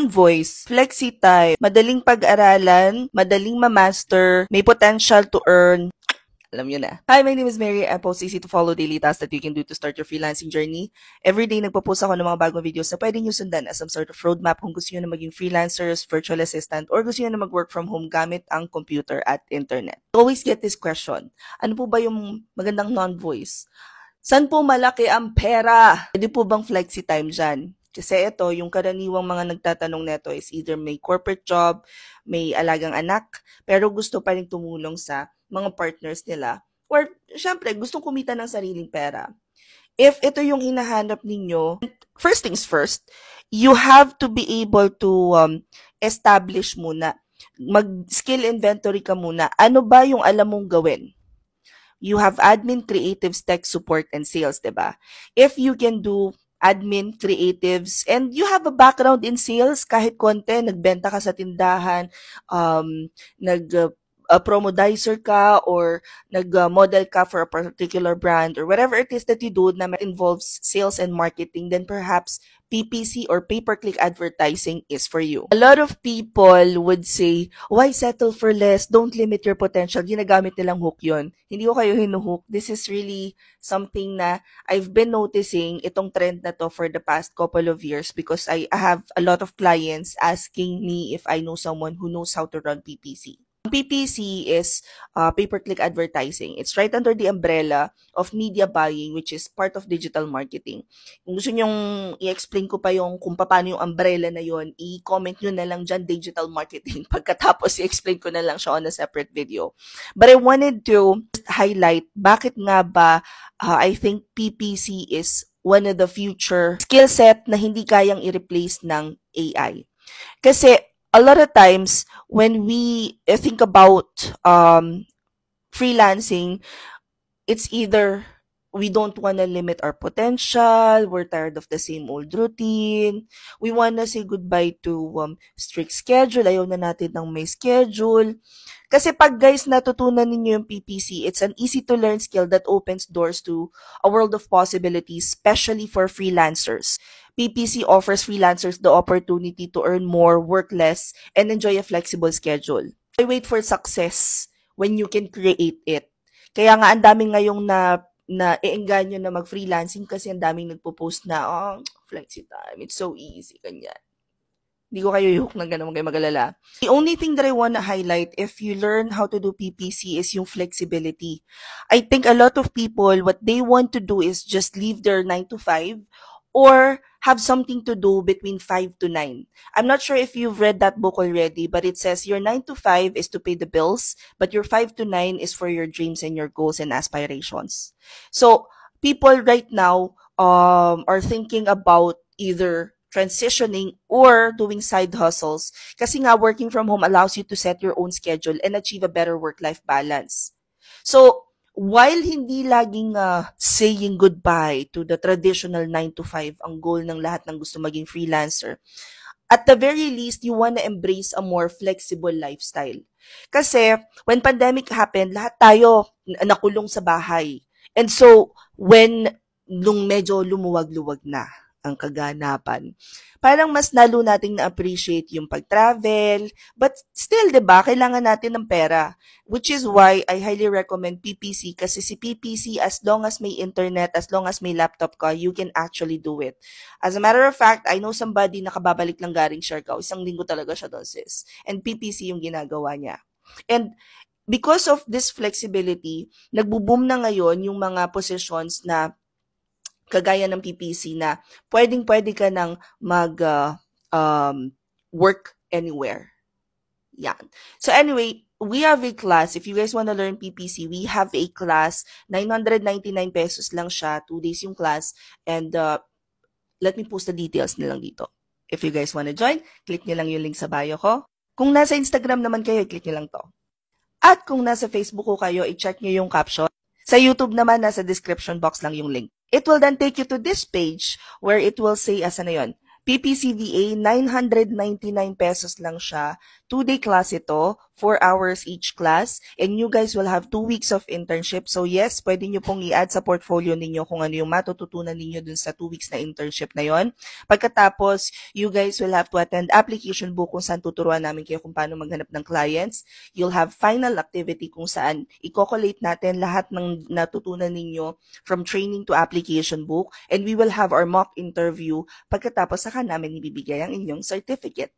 voice, flexi time, madaling pag-aralan, madaling ma-master, may potential to earn. Alam nyo na. Hi, my name is Mary. I post easy to follow daily tasks that you can do to start your freelancing journey. Every day, nagpo-post ako ng mga bagong videos na pwede nyo sundan as some sort of roadmap kung gusto nyo na maging freelancers, virtual assistant, or gusto nyo na mag-work from home gamit ang computer at internet. I always get this question. Ano po ba yung magandang non-voice? Saan po malaki ang pera? Pwede po bang flexi time dyan? Kasi ito, yung karaniwang mga nagtatanong neto is either may corporate job, may alagang anak, pero gusto pa rin tumulong sa mga partners nila. Or, syempre, gustong kumita ng sariling pera. If ito yung hinahanap ninyo, first things first, you have to be able to establish muna. Mag-skill inventory ka muna. Ano ba yung alam mong gawin? You have admin, creatives, tech support, and sales, diba? If you can do admin, creatives, and you have a background in sales, kahit konti, nagbenta ka sa tindahan, promodizer ka, or nag-model ka for a particular brand, or whatever it is that you do na involves sales and marketing, then perhaps PPC or pay-per-click advertising is for you. A lot of people would say, why settle for less? Don't limit your potential. Ginagamit nilang hook yun. Hindi ko kayo hinuhook. This is really something na I've been noticing itong trend na to for the past couple of years because I have a lot of clients asking me if I know someone who knows how to run PPC. PPC is pay-per-click advertising. It's right under the umbrella of media buying, which is part of digital marketing. Kung gusto nyong i-explain ko pa yung kung paano yung umbrella na yon, i-comment nyo na lang dyan, digital marketing. Pagkatapos, i-explain ko na lang siya on a separate video. But I wanted to highlight bakit nga ba I think PPC is one of the future skill set na hindi kayang i-replace ng AI. Kasi a lot of times, when we think about freelancing, it's either we don't want to limit our potential, we're tired of the same old routine, we want to say goodbye to strict schedule, ayaw na natin ng may schedule. Kasi pag guys natutunan ninyo yung PPC, it's an easy-to-learn skill that opens doors to a world of possibilities, especially for freelancers. PPC offers freelancers the opportunity to earn more, work less, and enjoy a flexible schedule. I wait for success when you can create it. Kaya nga ang daming ngayong na-eengganyo na mag-freelancing kasi ang daming nagpo-post na, flexi time, it's so easy, ganyan. Hindi ko kayo i-hook ng ganun, kayo mag-alala. The only thing that I want to highlight if you learn how to do PPC is yung flexibility. I think a lot of people, what they want to do is just leave their 9 to 5 or have something to do between 5 to 9. I'm not sure if you've read that book already, but it says your 9 to 5 is to pay the bills, but your 5 to 9 is for your dreams and your goals and aspirations. So, people right now are thinking about either transitioning or doing side hustles kasi nga working from home allows you to set your own schedule and achieve a better work-life balance. So, while hindi laging saying goodbye to the traditional 9 to 5 ang goal ng lahat ng gusto maging freelancer, at the very least, you wanna embrace a more flexible lifestyle. Kasi, when pandemic happened, lahat tayo nakulong sa bahay. And so, nung medyo lumuwag-luwag na ang kaganapan, parang mas lalo nating na-appreciate yung pag-travel, but still, diba, kailangan natin ng pera, which is why I highly recommend PPC kasi si PPC, as long as may internet, as long as may laptop ka, you can actually do it. As a matter of fact, I know somebody nakababalik lang garing Siargao, 1 linggo talaga siya doon, sis, and PPC yung ginagawa niya. And because of this flexibility, nagbo-boom na ngayon yung mga positions na kagaya ng PPC na pwedeng-pwede ka nang work anywhere. Yan. So anyway, we have a class. If you guys want to learn PPC, we have a class. 999 pesos lang siya. 2 days yung class. And let me post the details na lang dito. If you guys want to join, click nyo lang yung link sa bio ko. Kung nasa Instagram naman kayo, click nyo lang to. At kung nasa Facebook ko kayo, i-check nyo yung caption. Sa YouTube naman, nasa description box lang yung link. It will then take you to this page where it will say, asa na yun? PPCVA, 999 pesos lang siya. 2-day class ito 4 hours each class, and you guys will have 2 weeks of internship. So yes, pwede nyo pong i-add sa portfolio ninyo kung ano yung matututunan ninyo dun sa 2 weeks na internship na yon. Pagkatapos, you guys will have to attend application book kung saan tuturuan namin kayo kung paano maghanap ng clients. You'll have final activity kung saan i-collate natin lahat ng natutunan ninyo from training to application book, and we will have our mock interview pagkatapos saka namin ibibigay ang inyong certificate.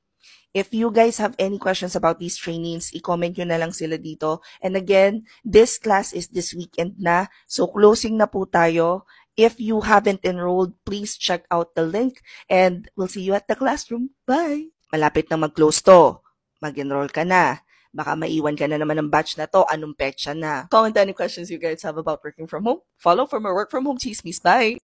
If you guys have any questions about these trainings, i-comment nyo na lang sila dito. And again, this class is this weekend na. So closing na po tayo. If you haven't enrolled, please check out the link and we'll see you at the classroom. Bye! Malapit na mag-close to. Mag-enroll ka na. Baka maiwan ka na naman ng batch na to. Anong petsa na? Comment any questions you guys have about working from home. Follow for more work from home chismis. Bye!